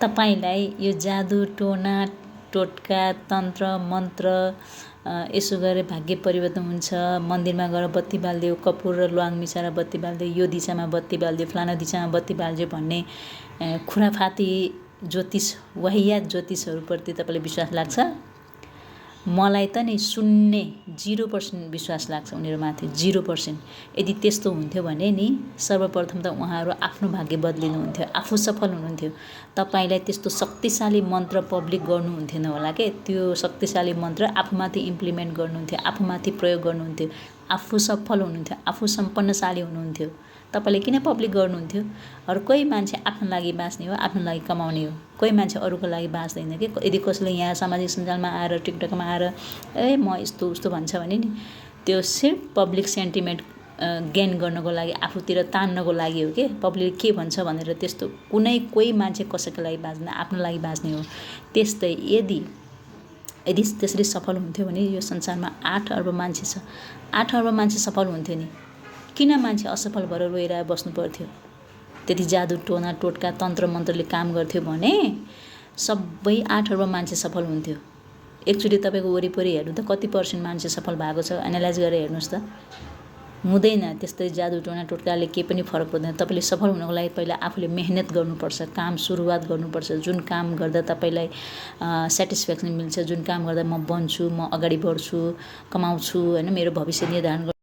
तपाईलाई यो जादु टोना टोटका तन्त्र मन्त्र यसो गरे भाग्य परिवर्तन हुन्छ, मन्दिरमा गएर बत्ती बाल्दियो, कपुर र ल्वाङ मिसाएर बत्ती बाल्दियो, यो दिशामा बत्ती बाल्दियो, फलाना दिशामा बत्ती बाल्दियो भन्ने खुराफाती ज्योतिष वाहियात ज्योतिषहरूप्रति तपाईँलाई विश्वास लाग्छ? मलाई त नि 0% विश्वास लाग्छ उनीहरूमाथि, 0%। यदि त्यस्तो हुन्थ्यो भने नि सर्वप्रथम त उहाँहरू आफ्नो भाग्य बदलिनुहुन्थ्यो, आफू सफल हुनुहुन्थ्यो। तपाईलाई त्यस्तो शक्तिशाली मन्त्र पब्लिक गर्नुहुन्थेन होला के। त्यो शक्तिशाली मन्त्र आफूमाथि इम्प्लिमेन्ट गर्नुहुन्थ्यो, आफूमाथि प्रयोग गर्नुहुन्थ्यो, आफू सफल हुनुहुन्थ्यो, आफू सम्पन्नशाली हुनुहुन्थ्यो। तपाईले किन पब्लिक गर्नुहुन्थ्यो? हर कोही मान्छे आफ्नो लागि बाँच्ने हो, आफ्नो लागि कमाउने हो। कोही मान्छे अरूको लागि बाँच्दैन कि। यदि कसैले यहाँ सामाजिक सञ्जालमा आएर टिकटकमा आएर म यस्तो उस्तो भन्छ भने नि त्यो सिर्फ पब्लिक सेन्टिमेन्ट गेन गर्नको लागि, आफूतिर तान्नको लागि हो कि। पब्लिकले के भन्छ भनेर त्यस्तो कुनै कोही मान्छे कसैको लागि बाँच्दैन, आफ्नो लागि बाँच्ने हो। त्यस्तै यदि त्यसरी सफल हुन्थ्यो भने यो संसारमा 8 अर्ब मान्छे छ, 8 अर्ब मान्छे सफल हुन्थ्यो नि। किन मान्छे असफल भएर रोइरहेर बस्नु पर्थ्यो? त्यति जादु टोना टोटका तन्त्र मन्त्रले काम गर्थ्यो भने सबै 8 अर्ब मान्छे सफल हुन्थ्यो। एकचोटि तपाईँको वरिपरि हेर्नु त कति % मान्छे सफल भएको छ, एनालाइज गरेर हेर्नुहोस् त। हुँदैन त्यस्तै जादु टोना टोटकाले केही पनि फरक पर्दैन। तपाईँले सफल हुनको लागि पहिला आफूले मेहनत गर्नुपर्छ, काम सुरुवात गर्नुपर्छ। जुन काम गर्दा तपाईँलाई सेटिस्फ्याक्सन मिल्छ, जुन काम गर्दा म बन्छु, म अगाडि बढ्छु, कमाउँछु, होइन, मेरो भविष्य निर्धारण